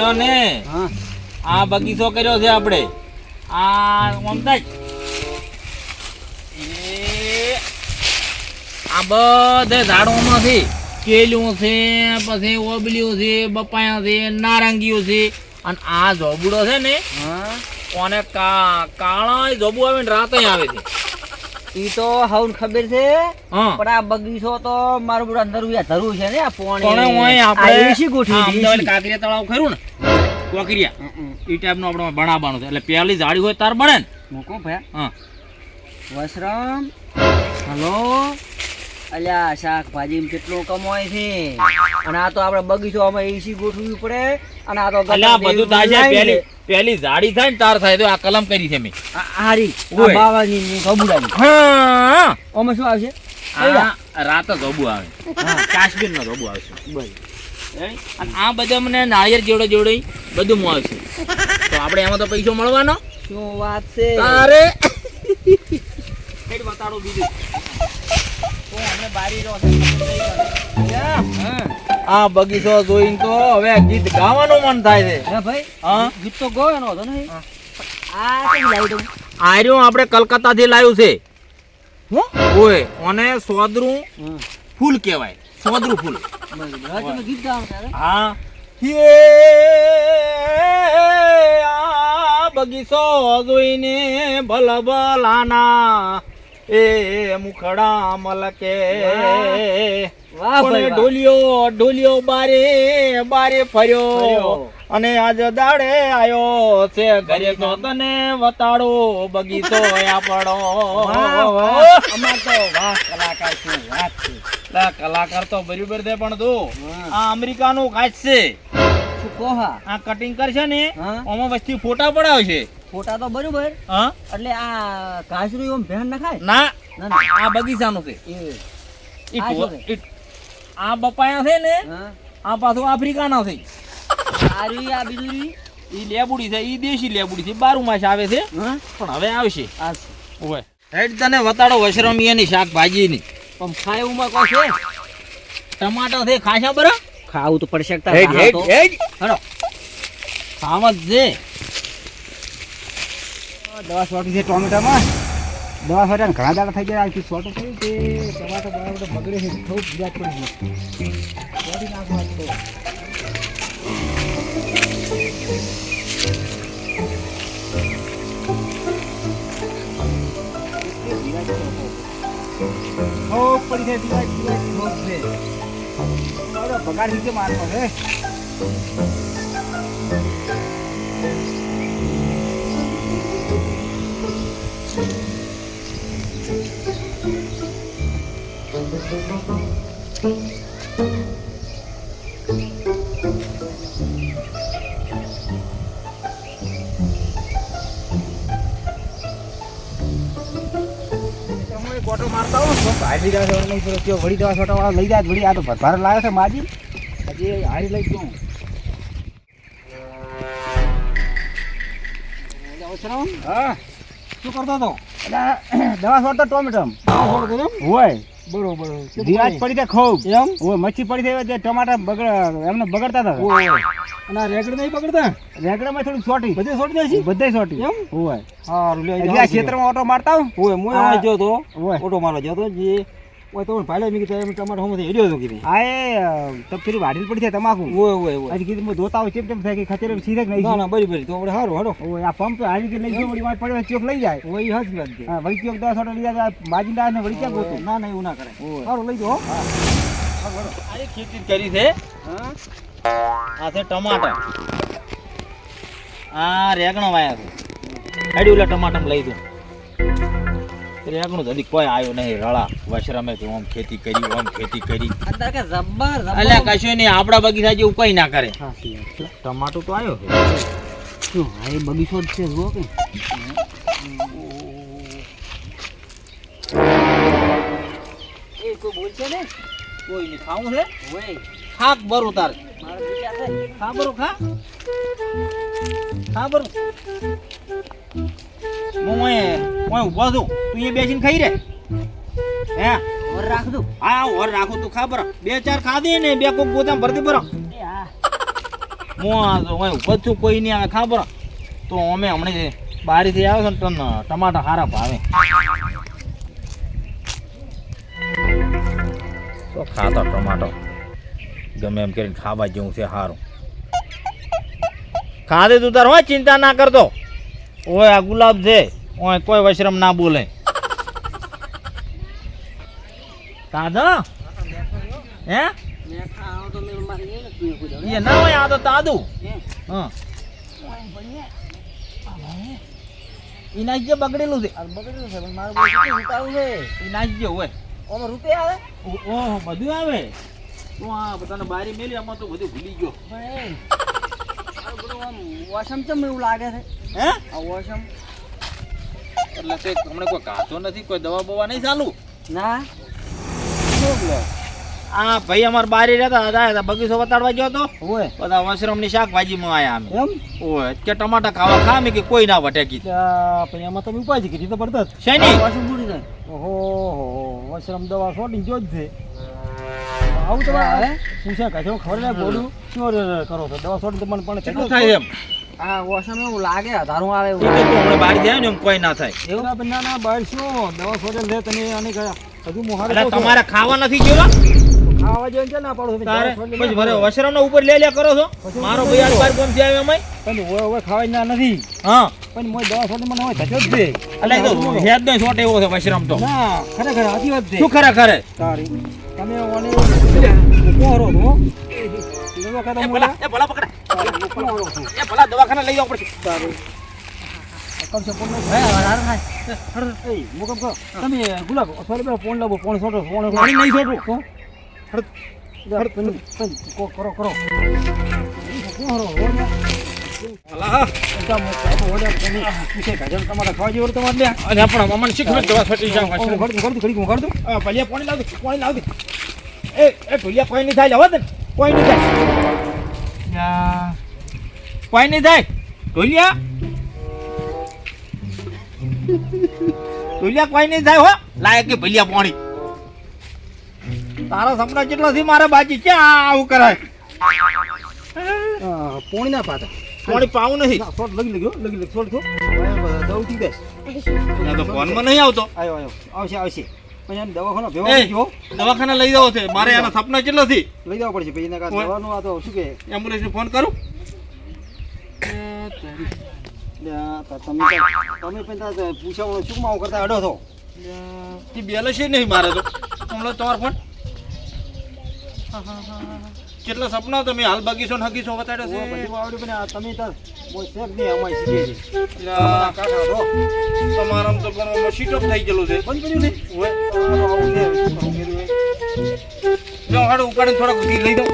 જો ને આ બગીચો કર્યો છે આપણે આ મમતાજ આ બધે ઝાડોમાંથી કેલું છે પછી ઓબલીઓ છે બપાયા છે નારંગીઓ છે અને આ જોબુડો છે ને કોને કાળા જોબુ આવે ને રાતે આવે છે ઈ તો હવન ખબર છે પણ આ બગીચો તો મારું બધું અંદર ધરવું છે ને આ પોણી આપણે એસી ગોઠવી કાકરિયા તળાવ ખરું ને કોકરિયા ઈ ટાઈપ નો આપણે બનાવવાનું છે એટલે પહેલી ઝાડી હોય તાર બને ને મૂકો ભાઈ વસરામ હલો અલ્યા શાકભાજી કેટલું કમાય છે અને આ તો આપણે બગીચો અમે એસી ગોઠવવી પડે અને આ તો અલ્યા બધું થાય છે પહેલી ઝાડી થાય ને તાર થાય તો આ કલમ કરી છે મેં હારી બાવાની ની ગબુડાની હા ઓમાં શું આવશે રાત ગબુ આવે કાશ્મીર નો ગબુ આવશે બસ અને આ બધા મને નાળિયેર જોડે જોડે બધું મળશે તો આપણે એમાં તો પૈસો મળવાનો શું વાત છે અરે બતાડો બીજું આ બગીચો જોઈને તો હવે ગીત ગાવાનું મન થાય છે હે ભાઈ હા ગીત તો ગોવાનો હતો ને આ કઈ લાવી દઉં આર્યું આપણે કલકત્તા થી લાવ્યું છે ઓય અને સોદરું ફૂલ કહેવાય સોદરું ફૂલ ગીત ગાવાનું હા આ બગીચો જોઈને ભલભલાના એ મુખડા મલકે ઢોલિયો બારે ફર્યો અને આજ દાડે આયો છે ઘરે તો તને વતાડો બગીચો આપણો અમાર તો વાહ કલાકાર શું વાત છે કલાકાર તો બરાબર છે પણ તો આ અમેરિકાનું કાચ છે શું કોહા આ કટિંગ કરશે ને આમાં વસ્તી ફોટા પડાવશે ફોટા તો બરોબર હા એટલે આ કાચરું એમ ભેણ ના ખાય ના આ બગીચાનું છે આ બપાયા છે ને આ પાછું આફ્રિકાના છે આ બીજું ઈ લેબુડી છે ઈ દેશી લેબુડી છે 12 માસ આવે છે પણ હવે આવશે ઓય હેડ તને વતાડો વશરમિયાની શાકભાજી ની પણ ખાય ઉમાં કોઈ છે ટમાટર છે ખાશા બરા ખાવું તો પડશે હેડ હલો ખાવ જ છે દવા છોટી છે ટોમેટામાં દવા છોટ્યા ઘણા દાડા થઈ ગયા આથી છોટું થયું તે ટમાટર બરાબર બગડે છે થોડુંક બીજા પડી ગયું છોટી નાખવા તો પડી જાય બીજા પગાર રીતે મારવાનો છે કોટો મારતા હો તો હારી જાય નહીં તો કેવો વળી દવા છોટા વાળા લઈ જાય વળી આ તો ભરભાર લાગે છે માજી હજી હારી લઈ દઉં હા શું કરતો હતો દવા છોડતો ટોમેટમ હોય બરોબર દિવાજ પડી જાય ખૂબ એમ હોય મચ્છી પડી જાય ટમાટા એમને બગડતા હતા અને રેગડ નહીં બગડતા રેગડામાં થોડી છોટી બધે છોટી જાય છે બધે છોટી એમ હોય સારું લે આ ક્ષેત્રમાં ઓટો મારતા હોય હું આવી ગયો તો ઓટો મારવા ગયો તો જે ઓય તો ભાલે મી કીધું ટમાટો હમ હેડ્યો તો કીધું આ તો ફરી વાડી પડી છે તમાકુ ઓય આજે કીધું હું ધોતા હોય કેમ થાય કે ખતરે સીધે નહીં ના ના બરી તો આપણે હારું હાડો ઓય આ પંપ હાલી કે લઈ ગયો વળી વાત પડે ચોક લઈ જાય ઓય હજ વાત છે હા વળી ચોક 10 છોટો લઈ જાય માજીંદા ને વળી ક્યાં ગોતો ના ના એવું ના કરે હારું લઈ જો હા આ ખેતી કરી છે હા આ છે ટમાટર આ રેગણો વાયા છે હેડી ઓલા ટમાટર લઈ દો રેગણું જલ્દી કોઈ આવ્યો નહીં રળા વશરમે તો આમ ખેતી કરી અંદર કે જબ્બર અલ્યા કશું નહીં આપડા બગીચા જેવું કઈ ના કરે ટમાટો તો આવ્યો શું આ એ બગીચો જ છે જો કે એ કોઈ બોલ છે ને કોઈ નહીં ખાવું છે ઓય ખાક બરો તાર મારો વિચાર છે ખા બરો ખા બરો હું ઉભો છું તું એ બેસીને ખાઈ રે હે ઓર રાખ દઉં હા ઓર રાખું તું ખા બરો 2-4 ખાધી ને બે કોક ગોદામ ભરતી બરો હું આ તો હું ઊભો જ છું, કોઈ નહીં આવે ખબર તો અમે હમણાં બારીથી આવે છે ને તમને ટમાટા સારા ભાવે તો ખાતો ટમાટો ગમે એમ કરીને ખાવા જેવું છે સારું. ખાધે તું તાર હોય ચિંતા ના કરતો. ઓય આ ગુલાબ છે, ઓય કોઈ વશરમ ના બોલે. તાજા હે એ ના હોય આ તો તાદું. હા ઈ નાખજે, બગડેલું છે. બગડેલું છે પણ મારું બધું ઉતારું છે. ઈ નાખજે હોય. ઓમાં રૂપિયા આવે? ઓહો બધું આવે. તું આ બધાને બારી મેલી, આમાં તો બધું ભૂલી ગયો. પણ આ બધું આમ વોશમ ચમ એવું લાગે છે. હે આ વોશમ એટલે તે હમણાં કોઈ કાઢતો નથી, કોઈ દવા બવા નહીં ચાલુ. ના શું લે? આ ભાઈ અમાર બારી રહેતા હતા, બગીચો વતાડવા ગયો તો ઓય બધા મશરૂમની શાકભાજીમાં આયા અમે. એમ ઓય કે ટમાટા ખાવા ખામી કે કોઈ ના વટે કીધું. પછી એમાં તમે ઉપાય કીધી તો પડત શેની? વોશમ બુડી જાય. ઓહો વોશમ દવા છોડી જો જ છે. આવું તો હે પૂછ્યા કાઢો ખબર ના બોલું શું કરો છો દવા છોડી તો મને પણ કેટલું થાય એમ? આ વોશમ એવું લાગે ધારું આવે ઈ તો તું હમણાં બારી જાય ને એમ કોઈ ના થાય. એવું ના ના બહાર શું દવા છોડે લે તમે આની હજુ મોહારે એટલે તમારે ખાવા નથી જેવા ખાવા જેવું છે ના પાડો તારે પછી ભરે વશરામના ઉપર લે લે કરો છો. મારો ભાઈ આજ બાર કોમ થી આવ્યો અમે. પણ હવે ખાવા ના નથી. હા પણ મોય દવા છોડી મને હોય થતો જ છે. એટલે તો હેદ નો શોટ એવો છે વશરામ તો. ના ખરેખર સાચી વાત છે. શું ખરેખર? તારી તમે ઓને કોરો છો દવા કાતો એ ભલા પકડે. એ ભલા દવાખાને લઈ જવું પડશે. તારી કમ છે ફોન હે હાર ખાય હર એ મુકમ કો તમે ગુલાબ સોરી બે ફોન લાવો ફોન છોટો ફોન પાણી નહીં છોટું. તો હર હર તમે કો કરો કોરો ભલા એકદમ ઓડે તમે પૂછે ગાજર તમારા ખાવા જેવું તમારે લે અને આપણા મમન શીખવે દવા છોટી જાવ વશરામ. ઘડી દઉં આ ભલિયા પાણી લાવ દે, પાણી લાવ દે. એ ભલિયા કોઈ નહીં થાય, લેવા દે. કોઈ નહીં થાય. યા કોઈ નહીં થાય. ભલિયા ભલિયા કોઈ નહીં થાય હો. લાયક કે ભલિયા પાણી. તારા સપના કેટલા છે મારા બાજી ક્યાં આવું કરાય? પોણી ના પાતા પાણી પાવું નહીં. શોટ લગી લગ શોટ તો દવ થી દે આ તો ફોનમાં નહીં આવતો. આવ્યો આવશે પછી એને દવાખાનો એ, ભેવા જો દવાખાને લઈ જવો છે મારે. એના સપના કેટલા છે? લઈ જવા પડશે પછી એના કારણે દવાનું આ તો શું કે એમ્બ્યુલન્સને ફોન કરું. તમે પણ પૂછાવાનું શું માવું કરતા અડો છો એ બેલેન્સ નહીં મારે તો. હમણાં તમારો ફોન કેટલા સપના તમે હાલ બગીચો ને હગીચો બતાડ્યો છે. બધું આવડ્યું પણ આ તમે તાર મોય શેક નહીં અમાય શીખે છે એટલે કાઢા દો તમારામ તો પણ સીટઅપ થઈ ગયેલું છે. બંધ કર્યું ને ઓય, આવું છે જો હાડું ઉકાળીને થોડાક ઘી લઈ દઉં.